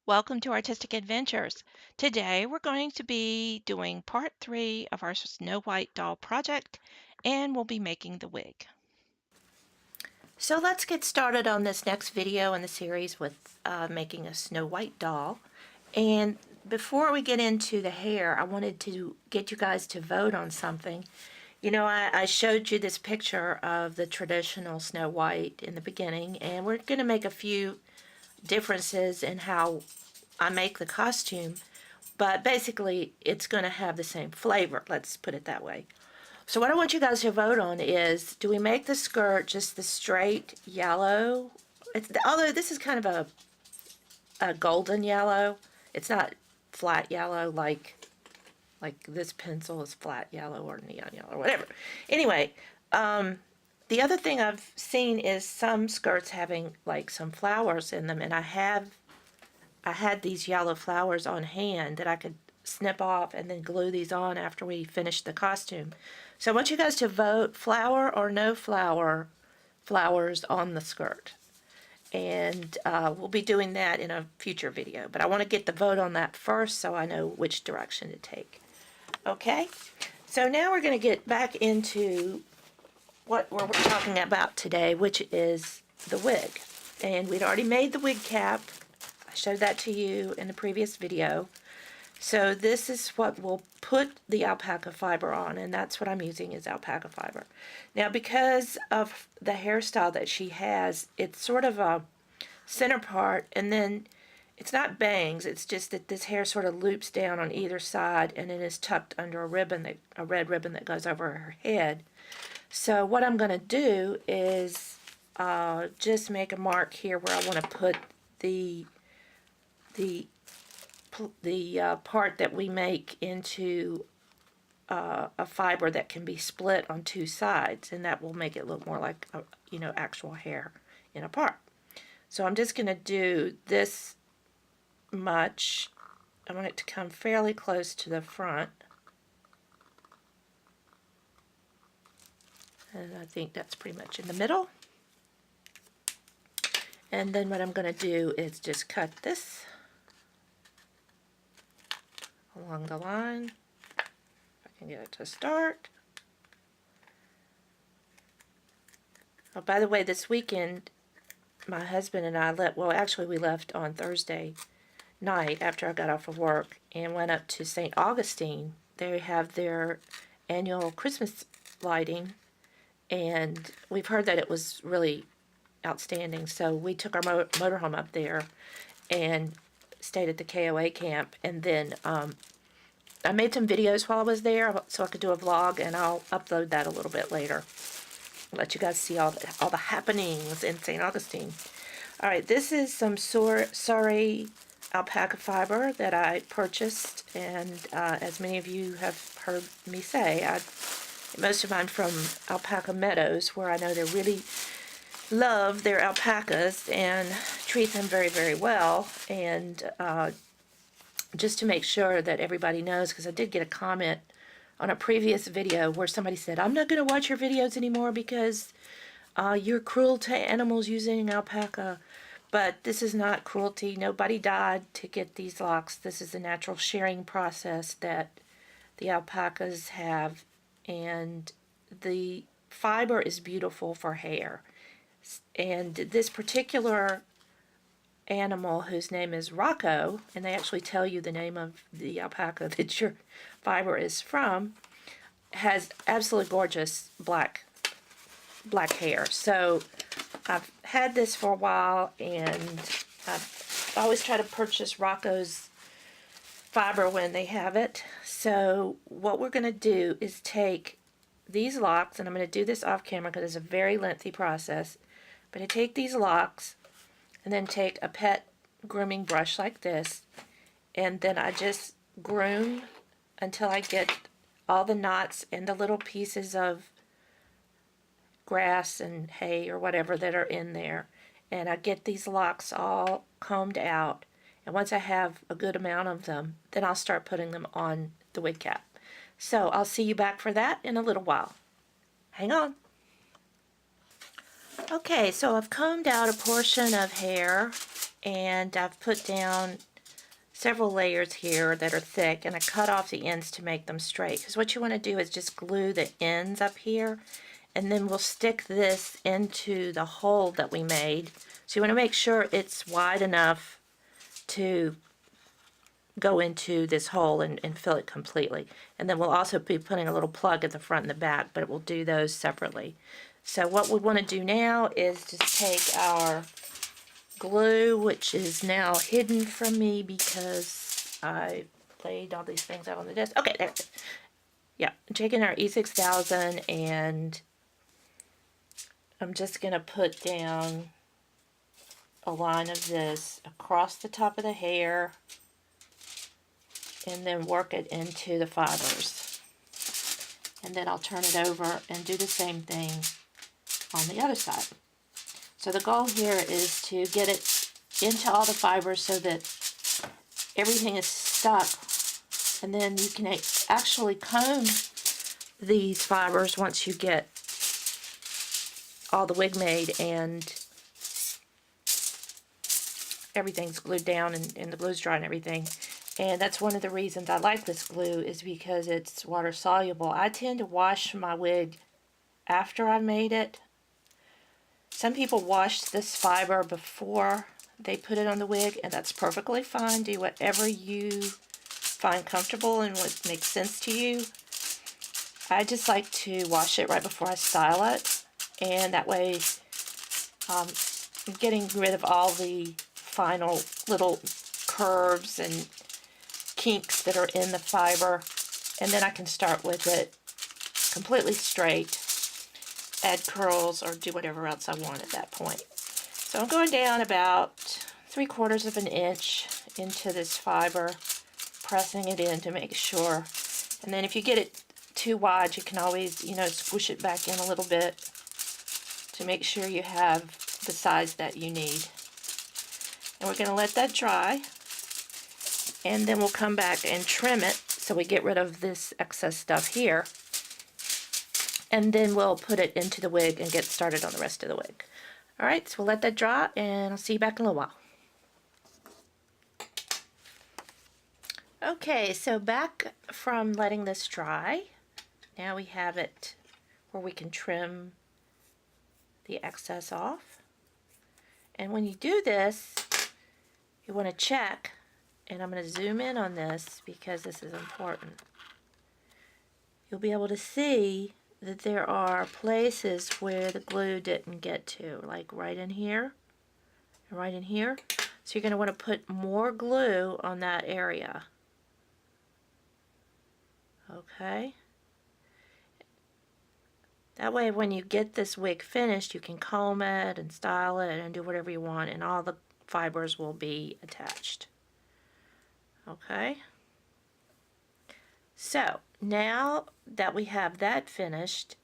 Welcome to Artistic Adventures. Today we're going to be doing part 3 of our Snow White doll project, and we'll be making the wig. So let's get started on this next video in the series with making a Snow White doll. And before we get into the hair, I wanted to get you guys to vote on something. You know, I showed you this picture of the traditional Snow White in the beginning, and we're going to make a few differences in how I make the costume, but basically it's going to have the same flavor, let's put it that way. So what I want you guys to vote on is, do we make the skirt just the straight yellow? Although this is kind of a golden yellow. It's not flat yellow like this pencil is flat yellow or neon yellow or whatever. Anyway, the other thing I've seen is some skirts having like some flowers in them, and I had these yellow flowers on hand that I could snip off and then glue these on after we finish the costume. So I want you guys to vote flower or no flowers on the skirt. And we'll be doing that in a future video. But I want to get the vote on that first so I know which direction to take. Okay? So now we're going to get back into what we're talking about today, which is the wig. And we'd already made the wig cap. I showed that to you in the previous video. So this is what we'll put the alpaca fiber on, and that's what I'm using is alpaca fiber. Now, because of the hairstyle that she has, it's sort of a center part, and then it's not bangs, it's just that this hair sort of loops down on either side and it is tucked under a red ribbon that goes over her head. So what I'm going to do is just make a mark here where I want to put the part that we make into a fiber that can be split on two sides, and that will make it look more like actual hair in a part. So I'm just going to do this much. I want it to come fairly close to the front, and I think that's pretty much in the middle. And then what I'm going to do is just cut this along the line, if I can get it to start. Oh, by the way, this weekend my husband and I we left on Thursday night after I got off of work and went up to St. Augustine. They have their annual Christmas lighting, and we've heard that it was really outstanding, so we took our motorhome up there and stayed at the KOA camp, and then I made some videos while I was there so I could do a vlog, and I'll upload that a little bit later. Let you guys see all the happenings in St. Augustine. Alright, this is some sorry alpaca fiber that I purchased, and as many of you have heard me say, most of mine from Alpaca Meadows, where I know they really love their alpacas and treat them very, very well. And just to make sure that everybody knows, because I did get a comment on a previous video where somebody said, I'm not going to watch your videos anymore because you're cruel to animals using alpaca. But this is not cruelty. Nobody died to get these locks. This is a natural shearing process that the alpacas have, and the fiber is beautiful for hair. And this particular animal, whose name is Rocco, and they actually tell you the name of the alpaca that your fiber is from, has absolutely gorgeous black hair. So I've had this for a while, and I've always tried to purchase Rocco's fiber when they have it. So what we're going to do is take these locks, and I'm going to do this off camera because it's a very lengthy process, but I take these locks and then take a pet grooming brush like this, and then I just groom until I get all the knots and the little pieces of grass and hay or whatever that are in there, and I get these locks all combed out, and once I have a good amount of them, then I'll start putting them on the wig cap. So I'll see you back for that in a little while. Hang on. Okay, so I've combed out a portion of hair, and I've put down several layers here that are thick, and I cut off the ends to make them straight. Because what you want to do is just glue the ends up here, and then we'll stick this into the hole that we made. So you want to make sure it's wide enough to go into this hole and fill it completely. And then we'll also be putting a little plug at the front and the back, but we'll do those separately. So what we want to do now is just take our glue, which is now hidden from me because I laid all these things out on the desk. Okay, there it is. Yeah, I'm taking our E6000 and I'm just going to put down a line of this across the top of the hair and then work it into the fibers. And then I'll turn it over and do the same thing on the other side. So the goal here is to get it into all the fibers so that everything is stuck, and then you can actually comb these fibers once you get all the wig made and everything's glued down and the glue's dry and everything. And that's one of the reasons I like this glue, is because it's water soluble. I tend to wash my wig after I've made it. Some people wash this fiber before they put it on the wig, and that's perfectly fine. Do whatever you find comfortable and what makes sense to you. I just like to wash it right before I style it, and that way I'm getting rid of all the final little curves and kinks that are in the fiber, and then I can start with it completely straight, add curls, or do whatever else I want at that point. So I'm going down about 3/4 of an inch into this fiber, pressing it in to make sure. And then if you get it too wide, you can always, squish it back in a little bit to make sure you have the size that you need. And we're going to let that dry, and then we'll come back and trim it so we get rid of this excess stuff here. And then we'll put it into the wig and get started on the rest of the wig. Alright, so we'll let that dry, and I'll see you back in a little while. Okay, so back from letting this dry, now we have it where we can trim the excess off. And when you do this, you want to check, and I'm going to zoom in on this because this is important. You'll be able to see that there are places where the glue didn't get to, like right in here and right in here. So you're going to want to put more glue on that area. Okay? That way when you get this wig finished, you can comb it and style it and do whatever you want, and all the fibers will be attached. Okay? So, now that we have that finished,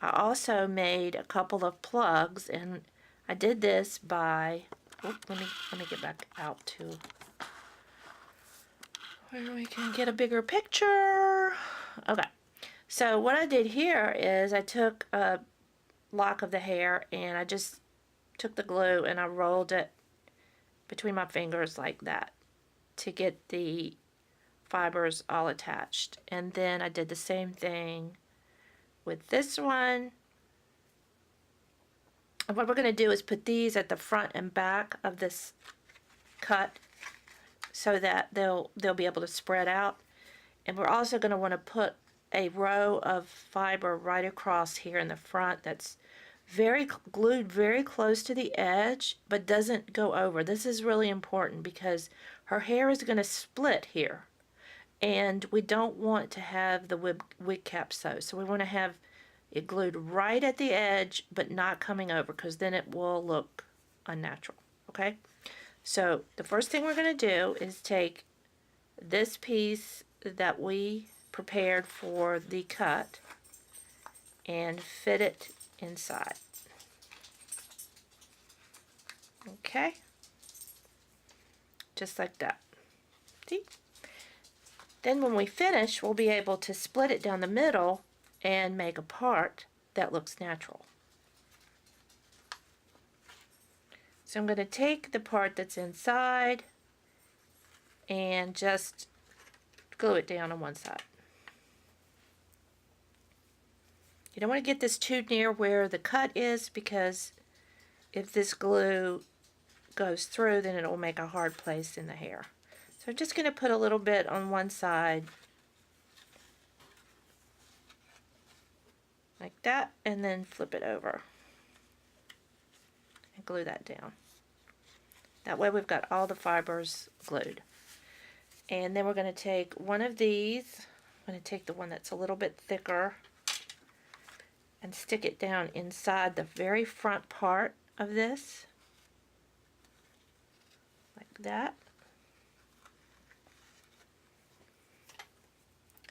I also made a couple of plugs, and I did this by, let me get back out to where we can get a bigger picture. Okay, so what I did here is I took a lock of the hair and I just took the glue and I rolled it between my fingers like that to get the fibers all attached. And then I did the same thing with this one. And what we're going to do is put these at the front and back of this cut so that they'll be able to spread out. And we're also going to want to put a row of fiber right across here in the front that's glued very close to the edge but doesn't go over. This is really important because her hair is going to split here, and we don't want to have the wig cap sew. So we want to have it glued right at the edge but not coming over, because then it will look unnatural. Okay, so the first thing we're going to do is take this piece that we prepared for the cut and fit it inside. Okay, just like that. See? Then when we finish, we'll be able to split it down the middle and make a part that looks natural. So I'm going to take the part that's inside and just glue it down on one side. You don't want to get this too near where the cut is, because if this glue goes through, then it will make a hard place in the hair. So I'm just going to put a little bit on one side like that, and then flip it over and glue that down. That way we've got all the fibers glued. And then we're going to take one of these. I'm going to take the one that's a little bit thicker and stick it down inside the very front part of this, like that.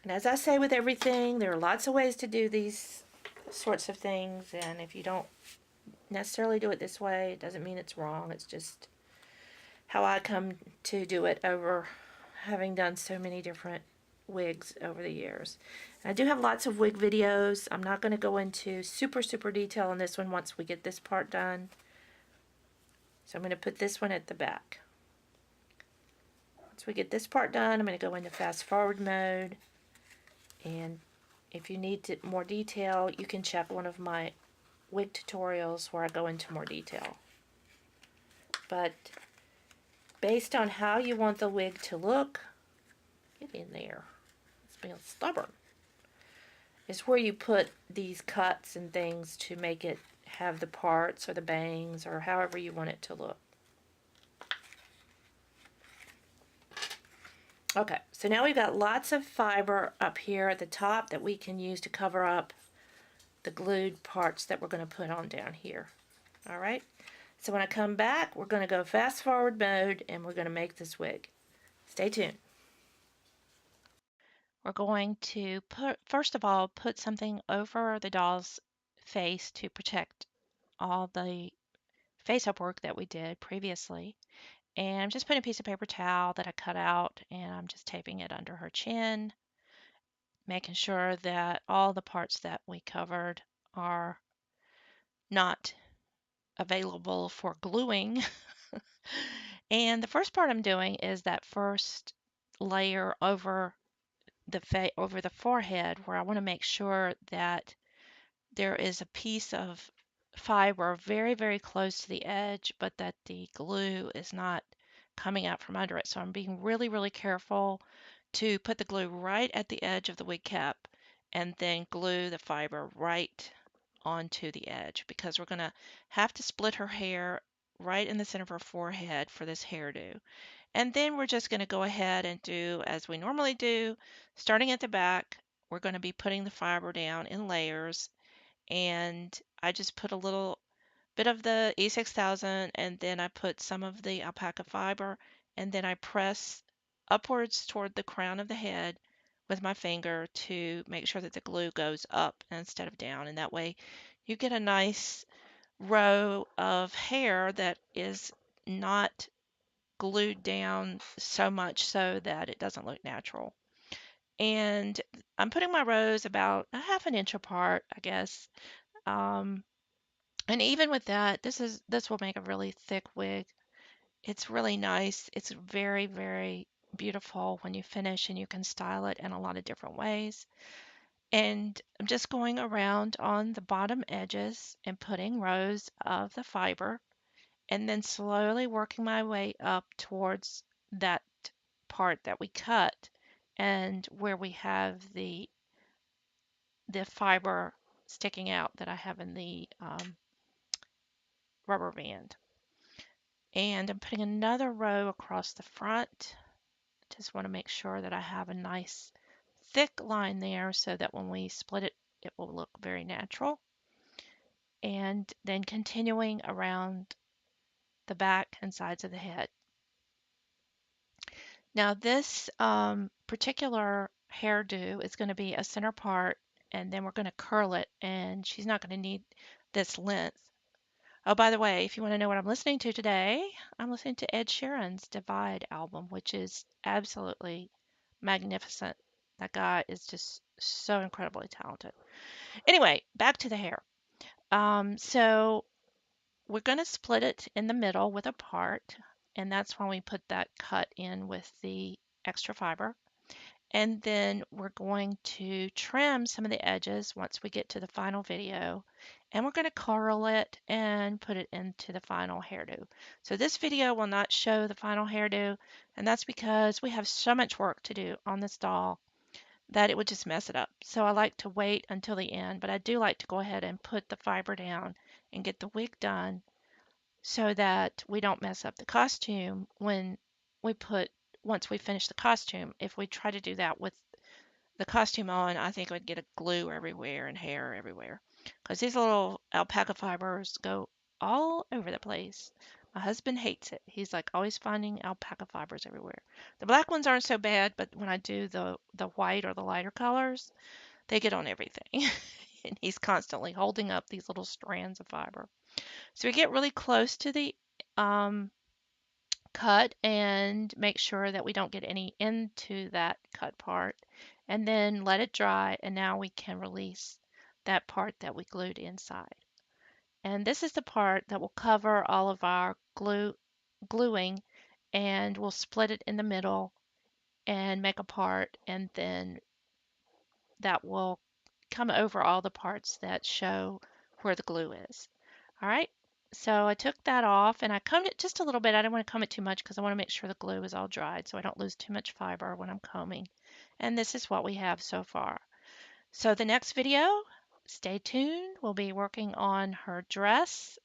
And as I say with everything, there are lots of ways to do these sorts of things, and if you don't necessarily do it this way, it doesn't mean it's wrong. It's just how I come to do it over having done so many different wigs over the years. And I do have lots of wig videos. I'm not going to go into super detail on this one once we get this part done. So I'm going to put this one at the back. Once we get this part done, I'm going to go into fast forward mode. And if you need more detail, you can check one of my wig tutorials where I go into more detail. But based on how you want the wig to look, get in there, it's being stubborn, is where you put these cuts and things to make it have the parts or the bangs or however you want it to look. Okay, so now we've got lots of fiber up here at the top that we can use to cover up the glued parts that we're going to put on down here. All right, so when I come back, we're going to go fast forward mode and we're going to make this wig. Stay tuned. We're going to first of all, put something over the doll's face to protect all the face-up work that we did previously. And I'm just putting a piece of paper towel that I cut out, and I'm just taping it under her chin, making sure that all the parts that we covered are not available for gluing. And the first part I'm doing is that first layer over the forehead, where I want to make sure that there is a piece of fiber very close to the edge, but that the glue is not coming out from under it. So I'm being really careful to put the glue right at the edge of the wig cap and then glue the fiber right onto the edge, because we're going to have to split her hair right in the center of her forehead for this hairdo. And then we're just going to go ahead and do as we normally do, starting at the back. We're going to be putting the fiber down in layers, and I just put a little bit of the E6000, and then I put some of the alpaca fiber, and then I press upwards toward the crown of the head with my finger to make sure that the glue goes up instead of down, and that way you get a nice row of hair that is not glued down so much so that it doesn't look natural. And I'm putting my rows about a half an inch apart, I guess. Um, and even with that, this will make a really thick wig. It's really nice. It's very beautiful when you finish, and you can style it in a lot of different ways. And I'm just going around on the bottom edges and putting rows of the fiber, and then slowly working my way up towards that part that we cut and where we have the fiber sticking out that I have in the rubber band. And I'm putting another row across the front. Just want to make sure that I have a nice thick line there so that when we split it, it will look very natural. And then continuing around the back and sides of the head. Now this particular hairdo is going to be a center part, and then we're going to curl it, and she's not going to need this length. Oh, by the way, if you want to know what I'm listening to today, I'm listening to Ed Sheeran's Divide album, which is absolutely magnificent. That guy is just so incredibly talented. Anyway, back to the hair. So we're going to split it in the middle with a part. and that's when we put that cut in with the extra fiber. And then we're going to trim some of the edges once we get to the final video. And we're going to curl it and put it into the final hairdo. So this video will not show the final hairdo, and that's because we have so much work to do on this doll that it would just mess it up. So I like to wait until the end, but I do like to go ahead and put the fiber down and get the wig done so that we don't mess up the costume when we put once we finish the costume. If we try to do that with the costume on, I think it would get a glue everywhere and hair everywhere because these little alpaca fibers go all over the place. My husband hates it. He's like always finding alpaca fibers everywhere. The black ones aren't so bad, but when I do the white or the lighter colors, they get on everything. And he's constantly holding up these little strands of fiber. So we get really close to the um, cut and make sure that we don't get any into that cut part, and then let it dry, and now we can release that part that we glued inside. And this is the part that will cover all of our gluing, and we'll split it in the middle and make a part, and then that will come over all the parts that show where the glue is. All right, so I took that off and I combed it just a little bit. I didn't want to comb it too much because I want to make sure the glue is all dried so I don't lose too much fiber when I'm combing. And this is what we have so far. So the next video, stay tuned. We'll be working on her dress.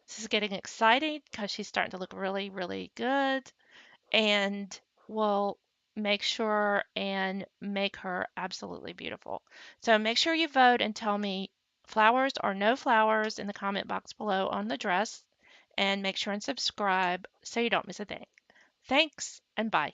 This is getting exciting because she's starting to look really, really good, and we'll make sure and make her absolutely beautiful. So make sure you vote and tell me flowers or no flowers in the comment box below on the dress, and make sure and subscribe so you don't miss a thing. Thanks and bye.